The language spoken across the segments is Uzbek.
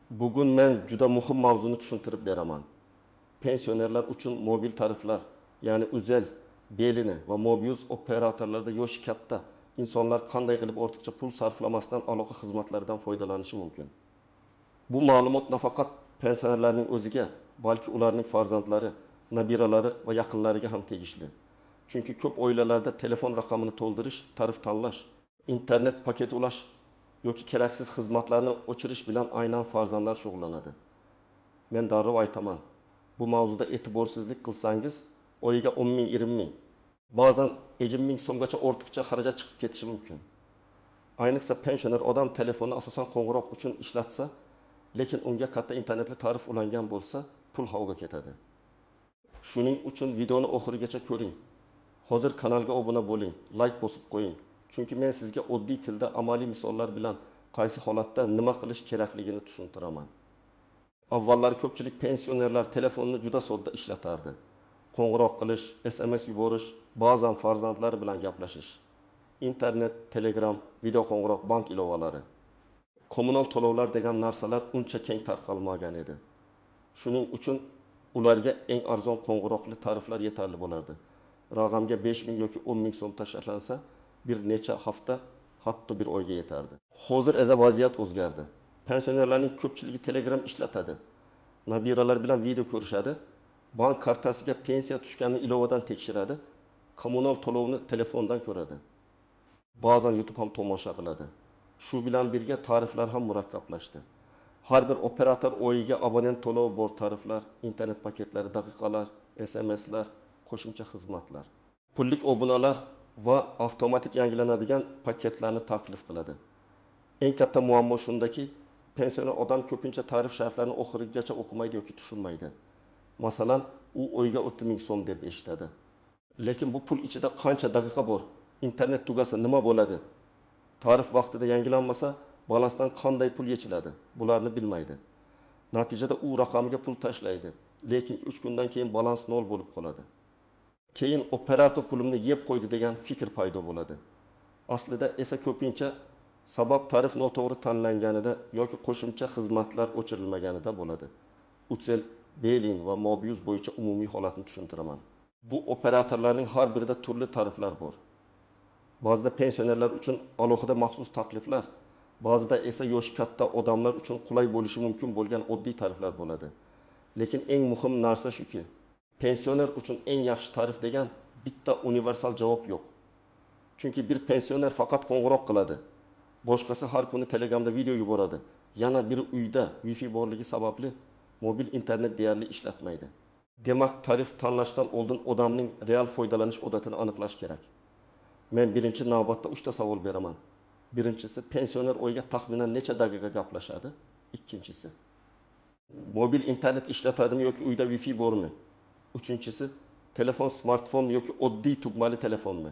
Bugun men juda muhim mavzuni tushuntirib beraman. Pensionerlar uchun mobil tariflar, ya'ni Uzel, Belini va Mobius operatorlarda yoshi katta insonlar qanday qilib ortiqcha pul sarflamasdan aloqa xizmatlaridan foydalanishi mumkin. Bu ma'lumot nafaqat pensionerlarning o'ziga, balki ularning farzandlari, nabiralari va yaqinlariga ham tegishli. Chunki ko'p oilalarda telefon raqamini to'ldirish, tarif tanlash, internet paket ulash yoki keraksiz xizmatlarni o'chirish bilan aynan farzandlar shug'ullanadi. Men darrov aytaman, bu mavzuda e'tiborsizlik qilsangiz, oyiga 10 ming, 20 ming, ba'zan 50 ming so'mgacha ortiqcha xarajat chiqib ketishi mumkin. Ayniqsa pensioner odam telefonni asosan qo'ng'iroq uchun ishlatsa, lekin unga katta internetli tarif ulangan bo'lsa, pul havga ketadi. Shuning uchun videoni oxirigacha ko'ring. Hozir kanalga obuna bo'ling, like bosib qo'ying. Chunki men sizga oddiy tilda amaliy misollar bilan qaysi holatda nima qilish kerakligini tushuntiraman. Avvallar ko'pchilik pensionerlar telefonni juda sodda ishlatardi. Qo'ng'iroq qilish, SMS yuborish, ba'zan farzandlari bilan gaplashish. Internet, Telegram, video qo'ng'iroq, bank ilovalari. Kommunal to'lovlar degan narsalar uncha keng tarqalmagan edi. Shuning uchun ularga eng arzon qo'ng'iroqli tariflar yetarli bo'lardi. Raqamga 5 ming yoki 10 ming so'm tashlansa, bir necha hafta, hatto bir oyga yetardi. Hozir esa vaziyat o'zgardi. Pensionerlarning ko'pchiligi Telegram ishlatadi. Nabiralar bilan video ko'rishadi. Bank kartasiga pensiya tushganini ilovadan tekshiradi. Kommunal to'lovni telefondan ko'radi. Ba'zan YouTube ham tomosha qiladi. Shu bilan birga tariflar ham murakkablashdi. Har bir operator oyiga abonent to'lovi bor tariflar, internet paketlari, daqiqalar, SMS'lar, qo'shimcha xizmatlar, pullik obunalar va avtomatik yangilanadigan paketlarni taklif qiladi. Eng katta muammo shundaki, pensioner odam ko'pincha tarif shartlarini oxirigacha o'qimaydi yoki tushunmaydi. Masalan, u oyiga 30 ming so'm deb eshitadi. Lekin bu pul ichida qancha daqiqa bor? Internet tugasa nima bo'ladi? Tarif vaqtida yangilanmasa, balansdan qanday pul yechiladi? Bularni bilmaydi. Natijada u raqamga pul tashlaydi, lekin 3 kundan keyin balans 0 bo'lib qoladi. Keyin operator pulimni yeb qo'ydi degan fikr paydo bo'ladi. Aslida esa ko'pincha sabab tarif noto'g'ri tanlanganida yoki qo'shimcha xizmatlar o'chirilmaganida bo'ladi. Ucell, Belin va Mobius bo'yicha umumiy holatni tushuntiraman. Bu operatorlarning har birida turli tariflar bor. Ba'zida pensionerlar uchun alohida maxsus takliflar, ba'zida esa yoshi katta odamlar uchun qulay bo'lishi mumkin bo'lgan oddiy tariflar bo'ladi. Lekin eng muhim narsa shuki, pensioner uchun eng yaxshi tarif degan bitta universal javob yo'q. Chunki bir pensioner faqat qo'ng'iroq qiladi. Boshqasi har kuni Telegramda video yuboradi. Yana biri uyda Wi-Fi borligi sababli mobil internet deyarli ishlatmaydi. Demak, tarif tanlashdan oldin odamning real foydalanish odatini aniqlash kerak. Men birinchi navbatda 3 ta savol beraman. Birinchisi, pensioner oyiga taxminan necha daqiqa gaplashadi? Ikkinchisi, mobil internet ishlatadimi yoki uyda Wi-Fi bormi? Uchinchisi, telefon smartfon yoki oddiy tugmali telefonmi?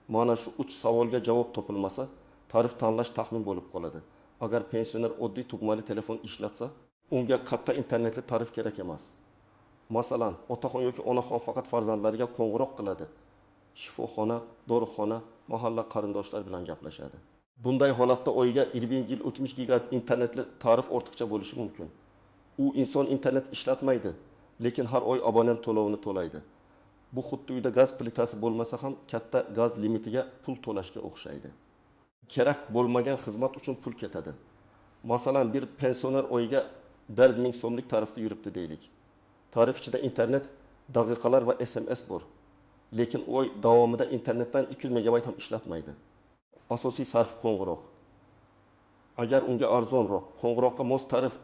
Mana shu 3 savolga javob topilmasa, tarif tanlash taxmin bo'lib qoladi. Agar pensioner oddiy tugmali telefon ishlatsa, unga katta internetli tarif kerak emas. Masalan, otaxon yoki onaxon faqat farzandlariga qo'ng'iroq qiladi. Shifoxona, dorixona, mahalla qarindoshlar bilan gaplashadi. Bunday holatda oyiga 20 yil 60 gigabit internetli tarif ortiqcha bo'lishi mumkin. U inson internet ishlatmaydi, lekin har oy abonent to'lovini to'laydi. Bu xuddi uyda gaz plitasi bo'lmasa ham katta gaz limitiga pul to'lashga o'xshaydi. Kerak bo'lmagan xizmat uchun pul ketadi. Masalan, bir pensioner oyiga 1 ming so'mlik tarifda yuribdi deylik. Tarif ichida internet, daqiqalar va SMS bor. Lekin oy davomida internetdan 200 megabayt ham ishlatmaydi. Asosiy sarf qo'ng'iroq. Agar unga arzonroq, qo'ng'iroqqa mos tarif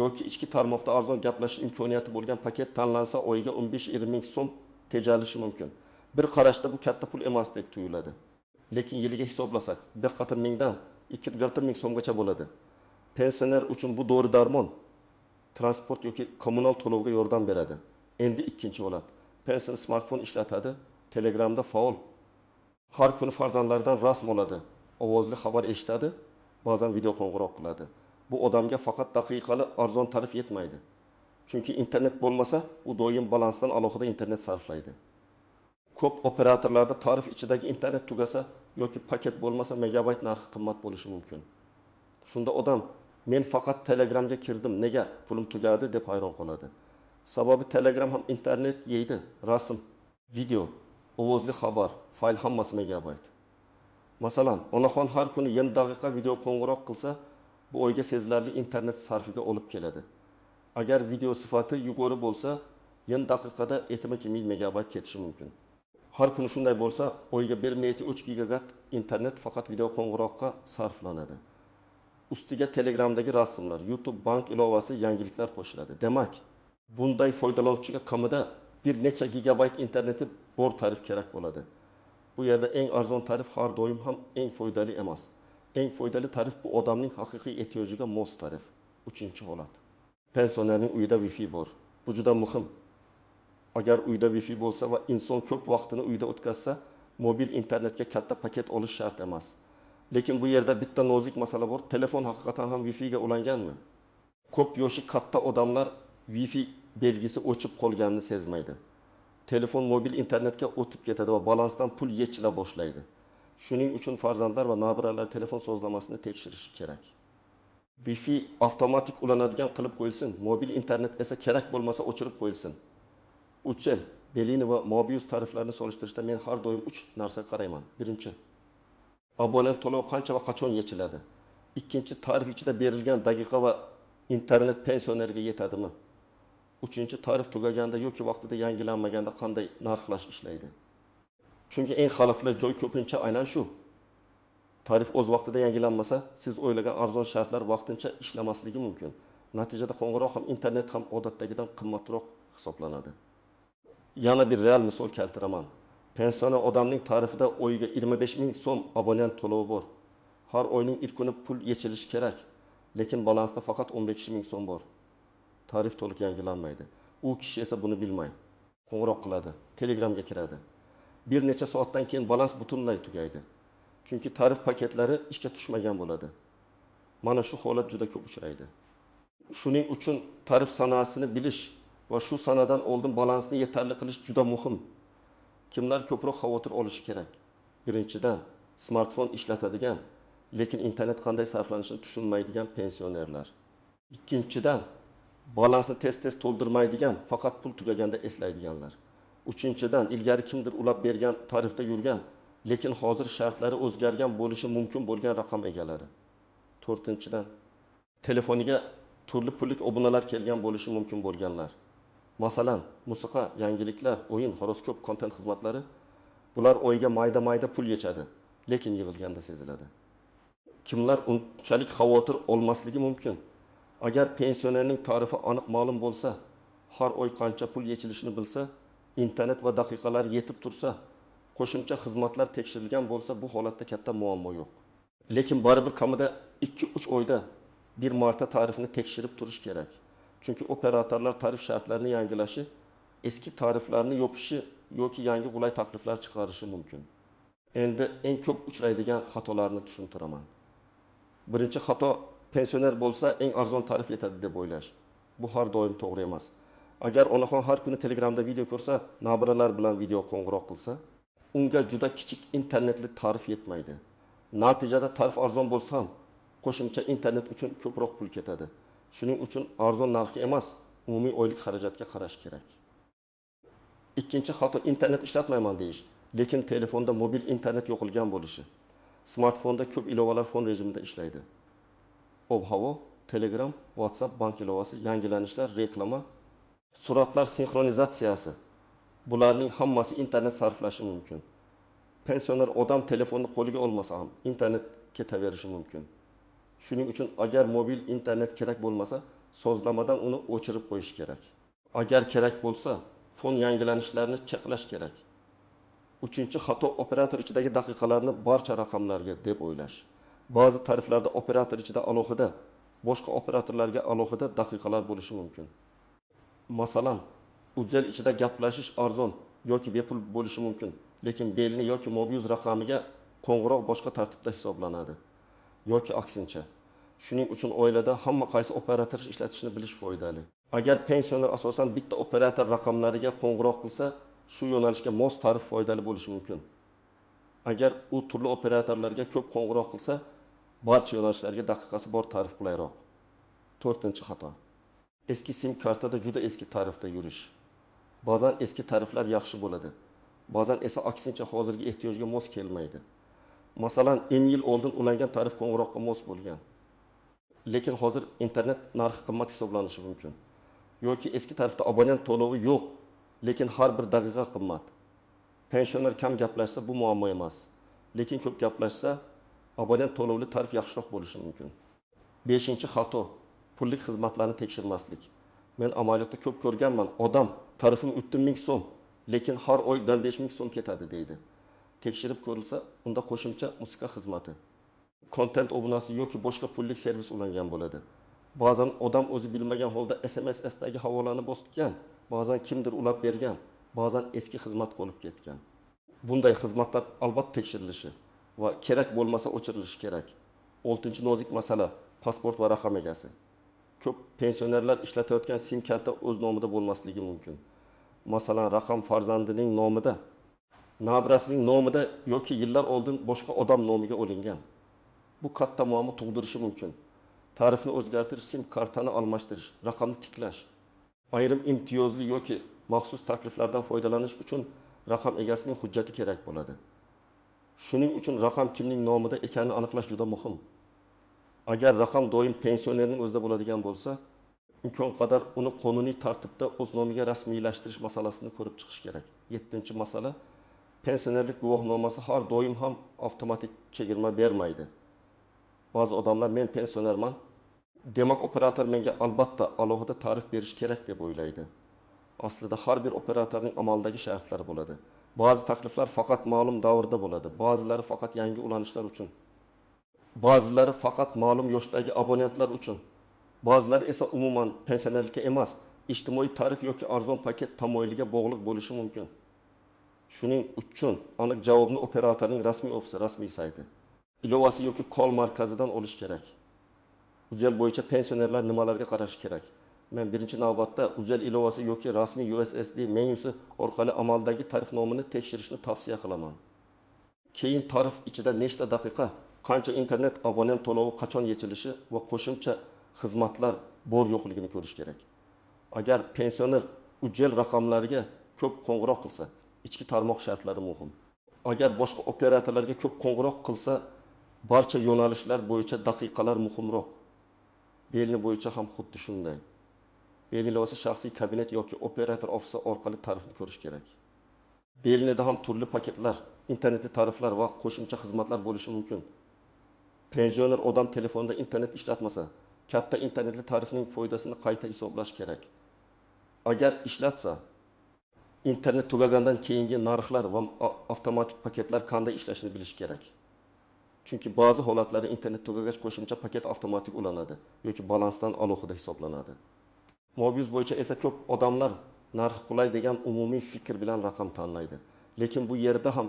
yoki ichki tarmoqda arzon gaplashish imkoniyati bo'lgan paket tanlansa, oyiga 15-20 ming so'm tejalishi mumkin. Bir qarashda bu katta pul emasdek tuyuladi. Lekin yiliga hisoblasak, 1 mingdan 2 ming so'mgacha bo'ladi. Pensioner uchun bu dori darmon, transport yoki kommunal to'lovga yordam beradi. Endi ikkinchi holat. Pensioner smartfon ishlatadi, Telegramda faol. Har kuni farzandlaridan rasm oladi, ovozli xabar eshitadi, ba'zan video qo'ng'iroq qiladi. Bu odamga faqat daqiqali arzon tarif yetmaydi. Chunki internet bo'lmasa, u doim balansdan alohida internet sarflaydi. Ko'p operatorlarda tarif ichidagi internet tugasa yoki paket bo'lmasa megabayt narxi qimmat bo'lishi mumkin. Shunda odam Men faqat Telegramga kirdim, nega pulim tugadi deb hayron qoladi. Sababi Telegram ham internet yeydi, rasm, video, ovozli xabar, fayl hammasi megabayt. Masalan, onaxon har kuni 20 daqiqa video qo'ng'iroq qilsa, bu oyga sezilarli internet sarfiga olib keladi. Agar video sifati yuqori bo'lsa, 20 daqiqada 2 megabayt ketishi mumkin. Har kuni shunday bo'lsa, oyga 1,3 gigabayt internet faqat video qo'ng'iroqqa sarflanadi. Ustiga Telegramdagi rasmlar, YouTube bank ilovasi, yangiliklar qo'shiladi. Demak, bunday foydalanuvchiga kamida bir necha gigabayt interneti bor tarif kerak bo'ladi. Bu yerda eng arzon tarif har doim ham eng foydali emas. Eng foydali tarif bu odamning haqiqiy ehtiyojiga mos tarif. 3-holat. Pensionerning uyida Wi-Fi bor. Bu juda muhim. Agar uyda Wi-Fi bo'lsa va inson ko'p vaqtini uyda o'tkazsa, mobil internetga katta paket olish shart emas. Lekin bu yerda bitta nozik masala bor. Telefon haqiqatan ham Wi-Fi ga ulanganmi? Ko'p yoshi katta odamlar Wi-Fi belgisi o'chib qolganini sezmaydi. Telefon mobil internetga o'tib ketadi va balansdan pul yechila boshlaydi. Shuning uchun farzandlar va nabiralar telefon sozlamasini tekshirishi kerak. Wi-Fi avtomatik ulanadigan qilib qo'yilsin, mobil internet esa kerak bo'lmasa o'chirib qo'yilsin. Uchel, Bellini va Mobius tariflarini solishtirishda men har doim 3 narsaga qarayman. Birinchi, abonent to'lovi qancha va qachon yechiladi? Ikkinchi, tarif ichida berilgan daqiqa va internet pensionerga yetadimi? Uchinchi, tarif tugaganda yoki vaqtida yangilanmaganda qanday narxlash ishlaydi? Chunki eng xavfli joy ko'pincha aynan shu. Tarif o'z vaqtida yangilanmasa, siz o'ylagan arzon shartlar vaqtincha ishlamasligi mumkin. Natijada qo'ng'iroq ham internet ham odatdagidan qimmatroq hisoblanadi. Yana bir real misol keltiraman. Pensioner odamning tarifida oyiga 25,000 so'm abonent to'lovi bor. Har oyning ilk kuni pul yechilishi kerak, lekin balansda faqat 15,000 so'm bor. Tarif to'liq yangilanmaydi. U kishi esa buni bilmay qo'ng'iroq qiladi, Telegramga kiradi. Bir necha soatdan keyin balans butunlay tugaydi. Chunki tarif paketlari ishga tushmagan bo'ladi. Mana shu holat juda ko'p uchraydi. Shuning uchun tarif sanasini bilish va shu sanadan oldin balansni yetarli qilish juda muhim. Kimlar ko'proq xavotir olishi kerak? Birinchidan, smartfon ishlatadigan, lekin internet qanday sarflanishini tushunmaydigan pensionerlar. Ikkinchidan, balansni tez-tez to'ldirmaydigan, faqat pul tugaganda eslaydiganlar. Uchinchidan, ilgari kimdir ulab bergan tarifda yurgan, lekin hozir shartlari o'zgargan bo'lishi mumkin bo'lgan raqam egalari. To'rtinchidan, telefoniga turli pullik obunalar kelgan bo'lishi mumkin bo'lganlar. Masalan, musiqa, yangiliklar, o'yin, horoskop, kontent xizmatlari, bular oyga mayda-mayda pul yechadi, lekin yig'ilganda seziladi. Kimlar unchalik xavotir olmasligi mumkin? Agar pensionerning tarifi aniq ma'lum bo'lsa, har oy qancha pul yechilishini bilsa, internet va daqiqalar yetib tursa, qo'shimcha xizmatlar tekshirilgan bo'lsa, bu holatda katta muammo yo'q. Lekin baribir kamida 2-3 oyda bir marta tarifni tekshirib turish kerak. Chunki operatorlar tarif shartlarini yangilashi, eski tariflarni yopishi yoki yangi qulay takliflar chiqarishi mumkin. Endi eng ko'p uchraydigan xatolarni tushuntiraman. Birinchi xato, pensioner bo'lsa eng arzon tarif yetadi deb o'ylash. Bu har doim to'g'ri emas. Agar onaxon har kuni Telegramda video ko'rsa, nabiralar bilan video qo'ng'iroq qilsa, unga juda kichik internetli tarif yetmaydi. Natijada tarif arzon bo'lsa ham, qo'shimcha internet uchun ko'proq pul ketadi. Shuning uchun arzon narxga emas, umumiy oylik xarajatga qarash kerak. Ikkinchi xato, internet ishlatmayman deyish, lekin telefonda mobil internet yo'qolgan bo'lishi. Smartfonda ko'p ilovalar fon rejimida ishlaydi. Ob-havo, Telegram, WhatsApp bank ilovasi, yangilanishlar, reklama, suratlar sinxronizatsiyasi. Bularning hammasi internet sarflashi mumkin. Pensioner odam telefonni qo'liga olmasa ham internet ketaverishi mumkin. Shuning uchun agar mobil internet kerak bo'lmasa, sozlamadan uni o'chirib qo'yish kerak. Agar kerak bo'lsa, fon yangilanishlarini cheklash kerak. Uchinchi xato, operator ichidagi daqiqalarni barcha raqamlarga deb o'ylash. Ba'zi tariflarda operator ichida alohida, boshqa operatorlarga alohida daqiqalar bo'lishi mumkin. Masalan, Uzel ichida gaplashish arzon yoki bepul bo'lishi mumkin, lekin Bellini yoki Mobius raqamiga qo'ng'iroq boshqa tartibda hisoblanadi. Yoki aksincha. Shuning uchun oilada hamma qaysi operator ishlatishni bilish foydali. Agar pensioner asosan bitta operator raqamlariga qo'ng'iroq qilsa, shu yo'nalishga mos tarif foydali bo'lishi mumkin. Agar u turli operatorlarga ko'p qo'ng'iroq qilsa, barcha yo'nalishlarga daqiqasi bor tarif qulayroq. To'rtinchi xato. Eski sim kartada juda eski tarifda yurish. Ba'zan eski tariflar yaxshi bo'ladi. Ba'zan esa aksincha hozirgi ehtiyojga mos kelmaydi. Masalan, en yil oldin ulangan tarif qo'ng'iroqqa mos bo'lgan. Lekin hozir internet narxi qimmat hisoblanishi mumkin. Yoki eski tarifda abonent to'lovi yo'q, lekin har bir daqiqa qimmat. Pensioner kam gaplashsa bu muammo emas. Lekin ko'p gaplashsa abonent to'lovli tarif yaxshiroq bo'lishi mumkin. 5-xato. Pullik xizmatlarni tekshirmaslik. Men amaliyotda ko'p ko'rganman. Odam tarifim 3000 so'm, lekin har oydan 5000 so'm ketadi deydi. Tekshirib ko'rilsa, unda qo'shimcha musiqa xizmati, kontent obunasi yoki boshqa pullik servis ulangan bo'ladi. Ba'zan odam o'zi bilmagan holda SMS-dagi havolani bosgan, ba'zan kimdir ulab bergan, ba'zan eski xizmat qolib ketgan. Bunday xizmatlar albatta tekshirilishi va kerak bo'lmasa o'chirilishi kerak. 6-nozik masala pasport va raqam egasi. Ko'p pensionerlar ishlatayotgan sim karta o'z nomida bo'lmasligi mumkin. Masalan, raqam farzandining nomida, nabirasining nomida yoki yillar oldin boshqa odam nomiga olingan. Bu katta muammo tug'dirishi mumkin. Tarifni o'zgartirish, sim kartani almashtirish, raqamni tiklash. Ayrim imtiyozli yoki maxsus takliflardan foydalanish uchun raqam egasining hujjati kerak bo'ladi. Shuning uchun raqam kimning nomida ekanini aniqlash juda muhim. Agar raqam doim pensionerning o'zida bo'ladigan bo'lsa, imkon qadar uni qonuniy tartibda o'z nomiga rasmiylashtirish masalasini ko'rib chiqish kerak. 7-masala, pensionerlik guvohnomasi har doim ham avtomatik chegirma bermaydi. Ba'zi odamlar men pensionerman, demak operator menga albatta alohida tarif berish kerak deb o'ylaydi. Aslida har bir operatorning amaldagi shartlari bo'ladi. Ba'zi takliflar faqat ma'lum davrda bo'ladi, ba'zilari faqat yangi ulanishlar uchun. Ba'zilari faqat ma'lum yoshdagi abonentlar uchun. Ba'zilari esa umuman pensionerlikka emas, ijtimoiy tarif yoki arzon paket tamoyiliga bog'liq bo'lishi mumkin. Shuning uchun aniq javobni operatorning rasmiy ofisi, rasmiy sayti, ilovasi yoki kol markazidan olish kerak. Uzel bo'yicha pensionerlar nimalarga qarashi kerak? Men birinchi navbatda Uzel ilovasi yoki rasmiy USSD menyusi orqali amaldagi tarif nomini tekshirishni tavsiya qilaman. Keyin tarif ichida nechta daqiqa, qancha internet abonent to'lovi qachon yechilishi va qo'shimcha xizmatlar bor yo'qligini ko'rish kerak. Agar pensioner Uzel raqamlariga ko'p qo'ng'iroq qilsa, ichki tarmoq shartlari muhim. Agar boshqa operatorlarga ko'p qo'ng'iroq qilsa, barcha yo'nalishlar bo'yicha daqiqalar muhimroq. Belni bo'yicha ham xuddi shunday. Belni ilovasi shaxsiy kabinet yoki operator ofisi orqali tarifni ko'rish kerak. Belnida ham turli paketlar, internetli tariflar va qo'shimcha xizmatlar bo'lishi mumkin. Pensioner odam telefonda internet ishlatmasa, katta internetli tarifning foydasini qayta hisoblash kerak. Agar ishlatsa, internet tugagandan keyingi narxlar va avtomatik paketlar qanday ishlashini bilish kerak. Chunki ba'zi holatlarda internet tugagach qo'shimcha paket avtomatik ulanadi yoki balansdan alohida hisoblanadi. Mobius bo'yicha esa ko'p odamlar narxi qulay degan umumiy fikr bilan raqam tanlaydi. Lekin bu yerda ham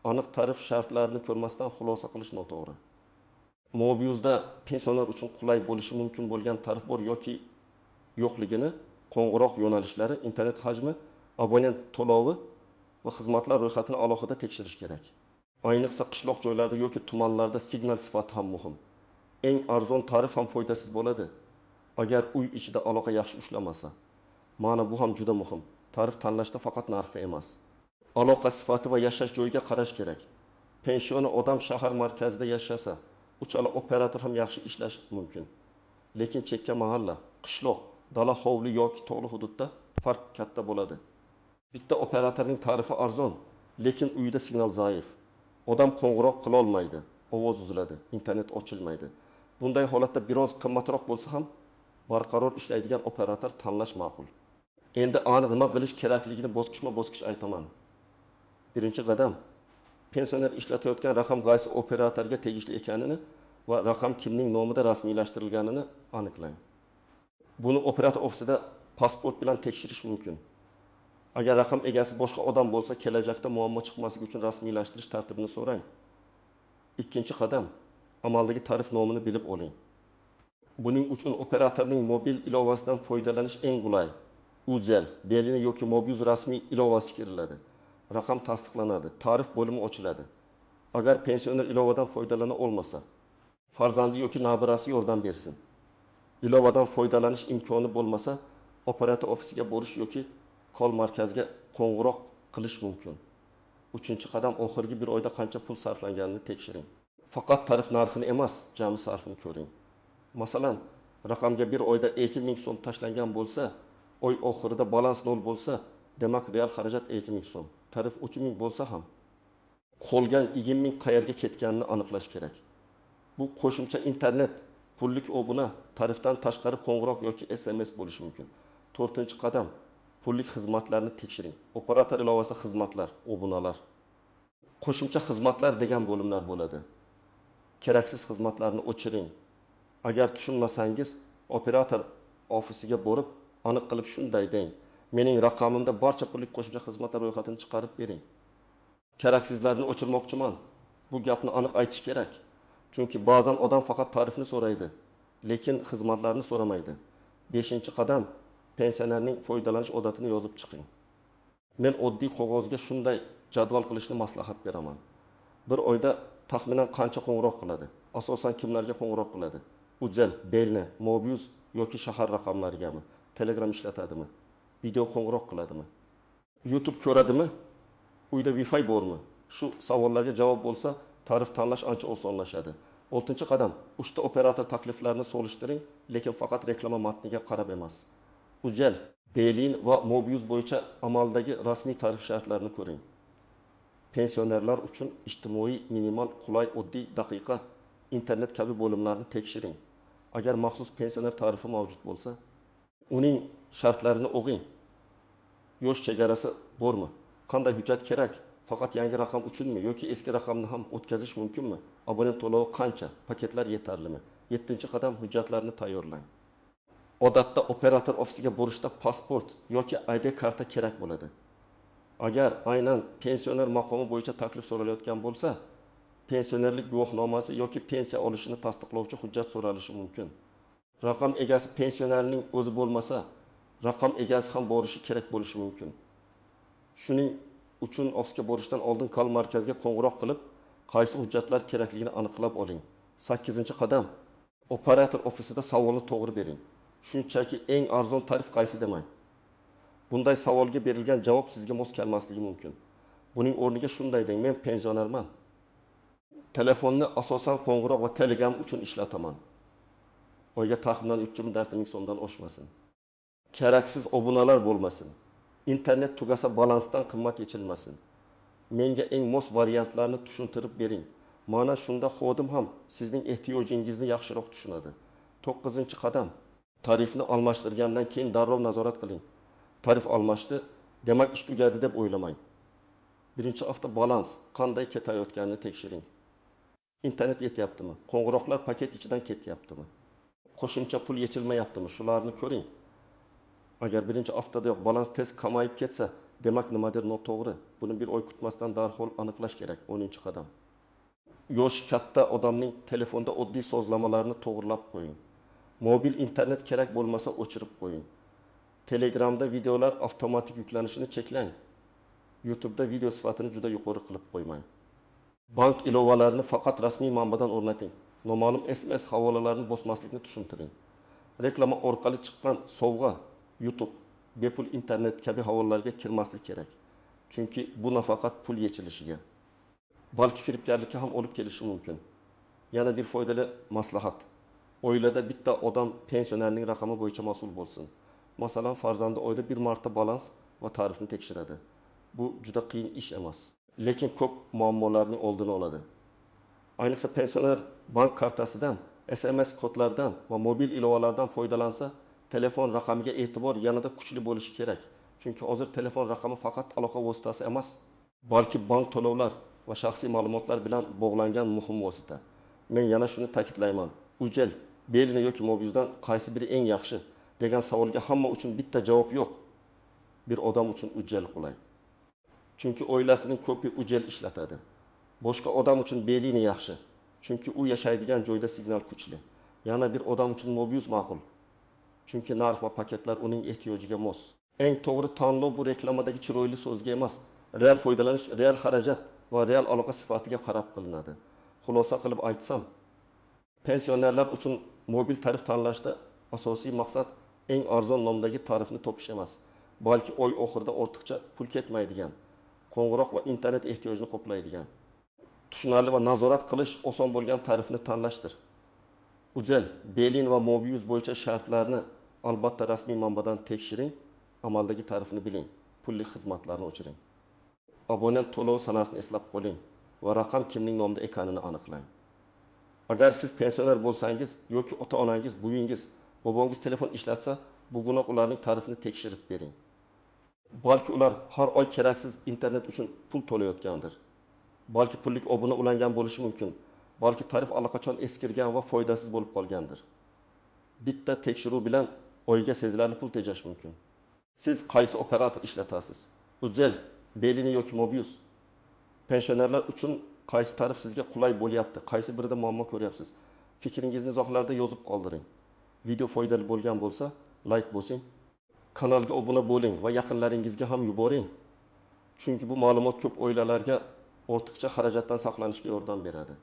aniq tarif shartlarini ko'rmasdan xulosa qilish noto'g'ri. Mobiusda pensioner uchun qulay bo'lishi mumkin bo'lgan tarif bor yoki yo'qligini, qo'ng'iroq yo'nalishlari, internet hajmi, abonent to'lovi va xizmatlar ro'yxatini alohida tekshirish kerak. Ayniqsa qishloq joylarda yoki tumanlarda signal sifati ham muhim. Eng arzon tarif ham foydasiz bo'ladi agar uy ichida aloqa yaxshi ushlamasa. Mana bu ham juda muhim. Tarif tanlashda faqat narxga emas, aloqa sifati va yashash joyiga qarash kerak. Pensioner odam shahar markazida yashasa, uchala operator ham yaxshi ishlash mumkin. Lekin chekka mahalla, qishloq, dala hovli yoki tog'li hududda farq katta bo'ladi. Bitta operatorning tarifi arzon, lekin uyda signal zaif. Odam qo'ng'iroq qila olmaydi, ovoz uziladi, internet ochilmaydi. Bunday holatda biroz qimmatroq bo'lsa ham barqaror ishlaydigan operator tanlash ma'qul. Endi aniq nima qilish kerakligini bosqichma-bosqich aytaman. Birinchi qadam, pensioner ishlatayotgan raqam qaysi operatorga tegishli ekanini va raqam kimning nomida rasmiylashtirilganini aniqlang. Buni operator ofisida pasport bilan tekshirish mumkin. Agar raqam egasi boshqa odam bo'lsa, kelajakda muammo chiqmasligi uchun rasmiylashtirish tartibini so'rang. Ikkinchi qadam, amaldagi tarif nomini bilib oling. Buning uchun operatorning mobil ilovasidan foydalanish eng qulay. Uzel, Belini yoki Mobius rasmiy ilovasi kiriladi. Raqam tasdiqlanadi, tarif bo'limi ochiladi. Agar pensioner ilovadan foydalana olmasa, farzandi yoki nabirasi yordam bersin. ilovadan foydalanish imkoni bo'lmasa, operator ofisiga borish yoki kol markaziga qo'ng'iroq qilish mumkin. 3-qadam oxirgi bir oyda qancha pul sarflanganini tekshiring. Faqat tarif narxini emas, jami sarfini ko'ring. Masalan, raqamga bir oyda 2000 so'm tashlangan bo'lsa, oy oxirida balans 0 bo'lsa, demak real xarajat 2000 so'm. Tarif 3000 bo'lsa ham qolgan 20000 qayerga ketganini aniqlash kerak. Bu qo'shimcha internet, pullik obuna, tarifdan tashqari qo'ng'iroq yoki SMS bo'lishi mumkin. 4-qadam pullik xizmatlarni tekshiring. Operator ilovasida xizmatlar, obunalar. Qo'shimcha xizmatlar degan bo'limlar bo'ladi. Keraksiz xizmatlarni o'chiring. Agar tushunmasangiz, operator ofisiga borib, aniq qilib shunday deng: "Mening raqamimda barcha pullik qo'shimcha xizmatlar ro'yxatini chiqarib bering." Keraksizlarni o'chirmoqchiman. Bu gapni aniq aytish kerak. Chunki ba'zan odam faqat tarifni so'raydi, lekin xizmatlarni so'ramaydi. 5-qadam pensionerning foydalanish odatini yozib chiqing. Men oddiy qog'ozga shunday jadval qilishni maslahat beraman. Bir oyda taxminan qancha qo'ng'iroq qiladi? Asosan kimlarga qo'ng'iroq qiladi? Uzel, Belni, Mobius yoki shahar raqamlarigami? Telegram ishlatadimi? Video qo'ng'iroq qiladimi? YouTube ko'radimi? Uyda Wi-Fi bormi? Shu savollarga javob bo'lsa, tarif tanlash ancha osonlashadi. 6-qadam, uchta operator takliflarini solishtiring, lekin faqat reklama matniga qarab emas. Uzel, Belin va Mobius bo'yicha amaldagi rasmiy tarif shartlarini ko'ring. Pensionerlar uchun ijtimoiy, minimal, qulay, oddiy, daqiqa internet kabi bo'limlarni tekshiring. Agar maxsus pensioner tarifi mavjud bo'lsa, uning shartlarini o'qing. Yosh chegarasi bormi? Qanday hujjat kerak? Faqat yangi raqam uchunmi yoki eski raqamni ham o'tkazish mumkinmi? Abonent to'lovi qancha? Paketlar yetarlimi? 7-qadam hujjatlarni tayyorlang. Odatda operator ofisiga borishda pasport yoki ID karta kerak bo'ladi. Agar aynan pensioner maqomi bo'yicha taklif so'ralayotgan bo'lsa, pensionerlik guvohnomasi yoki pensiya olishini tasdiqlovchi hujjat so'ralishi mumkin. Raqam egasi pensionerning o'zi bo'lmasa, raqam egasi ham borishi kerak bo'lishi mumkin. Shuning uchun ofisga borishdan oldin kol markaziga qo'ng'iroq qilib, qaysi hujjatlar kerakligini aniqlab oling. 8-qadam, operator ofisida savolni to'g'ri bering. Shunchaki eng arzon tarif qaysi demang. Bunday savolga berilgan javob sizga mos kelmasligi mumkin. Buning o'rniga shunday deng: "Men pensionerman. Telefonni asosan qo'ng'iroq va Telegram uchun ishlataman. Oyga taxminan 3,4 ming so'mdan oshmasin. Keraksiz obunalar bo'lmasin. İnternet tugasa balansdan qimmat yechilmasin. Menga eng mos variantlarni tushuntirib bering. Mana shunda xodim ham sizning ehtiyojingizni yaxshiroq tushunadi." 9-qadam, tarifni almashtirgandan keyin darrov nazorat qiling. Tarif almashdi, demak ish tugadi deb o'ylamang. Birinchi hafta balans qanday ketayotganini tekshiring. İnternet yetyaptimi? Qo'ng'iroqlar paket ichidan ketyaptimi? Qo'shimcha pul yechilmayaptimi? Shularni ko'ring. Agar birinchi haftadayoq balans tez kamayib ketsa, demak nimadir noto'g'ri. Buni bir oy kutmasdan darhol aniqlash kerak. 10-qadam. Yoshi katta odamning telefonda oddiy sozlamalarni to'g'rilab qo'ying. Mobil internet kerak bo'lmasa o'chirib qo'ying. Telegramda videolar avtomatik yuklanishini cheklang. YouTube'da video sifatini juda yuqori qilib qo'ymang. Bank ilovalarini faqat rasmiy manbadan o'rnating. Noma'lum SMS havolalarini bosmaslikni tushuntiring. Reklama orqali chiqqan sovg'a, yutuq, bepul internet kabi havolalarga kirmaslik kerak. Chunki bu nafaqat pul yechilishiga, balki firibgarlikka ham olib kelishi mumkin. Yana bir foydali maslahat. Oilada bitta odam pensionerning raqami bo'yicha mas'ul bo'lsin. Masalan, farzandi oyda bir marta balans va tarifni tekshiradi. Bu juda qiyin ish emas, lekin ko'p muammolarning oldini oladi. Ayniqsa pensioner bank kartasidan, SMS kodlardan va mobil ilovalardan foydalansa, telefon raqamiga e'tibor yanada kuchli bo'lishi kerak. Chunki hozir telefon raqami faqat aloqa vositasi emas, balki bank to'lovlar va shaxsiy ma'lumotlar bilan bog'langan muhim vosita. Men yana shuni ta'kidlayman. Ujel, Belini yoki Mobiusdan qaysi biri eng yaxshi degan savolga hamma uchun bitta javob yo'q. Bir odam uchun Ujel qulay. Chunki oilasining ko'pi Ujel ishlatadi. Boshqa odam uchun Belini yaxshi. Chunki u yashaydigan joyda signal kuchli. Yana bir odam uchun Mobius ma'qul. Chunki narx va paketlar uning ehtiyojiga mos. Eng to'g'ri tanlov bu reklamadagi chiroyli so'zga emas, real foydalanish, real xarajat va real aloqa sifatiga qarab qilinadi. Xulosa qilib aytsam, pensionerlar uchun mobil tarif tanlashda asosiy maqsad eng arzon nomdagi tarifni topish emas, balki oy oxirida ortiqcha pul ketmaydigan, qo'ng'iroq va internet ehtiyojini qoplaydigan, tushunarli va nazorat qilish oson bo'lgan tarifni tanlashdir. Uzel, Belin va Mobius bo'yicha shartlarni albatta rasmiy manbadan tekshiring, amaldagi tarifni biling, pullik xizmatlarni o'chiring. Abonent to'lov sanasini eslab qoling va raqam kimning nomida ekanini aniqlang. Agar siz pensioner bo'lsangiz yoki ota-onangiz, buvinggiz, bobongiz telefon ishlatsa, bugunoq ularning tarifini tekshirib bering. Balki ular har oy keraksiz internet uchun pul to'layotgandir. Balki pullik obuna ulangan bo'lishi mumkin. Balki tarif allaqachon eskirgan va foydasiz bo'lib qolgandir. Bitta tekshiruv bilan oyga sezilarli pul tejash mumkin. Siz qaysi operator ishlatasiz? Uzel, Belini yoki Mobius? Pensionerlar uchun qaysi tarif sizga qulay bo'lyapti? Qaysi birida muammo ko'ryapsiz? Fikringizni izohlarda yozib qoldiring. Video foydali bo'lgan bo'lsa, like bosing. Kanalga obuna bo'ling va yaqinlaringizga ham yuboring. Chunki bu ma'lumot ko'p oilalarga ortiqcha xarajatdan saqlanishga yordam beradi.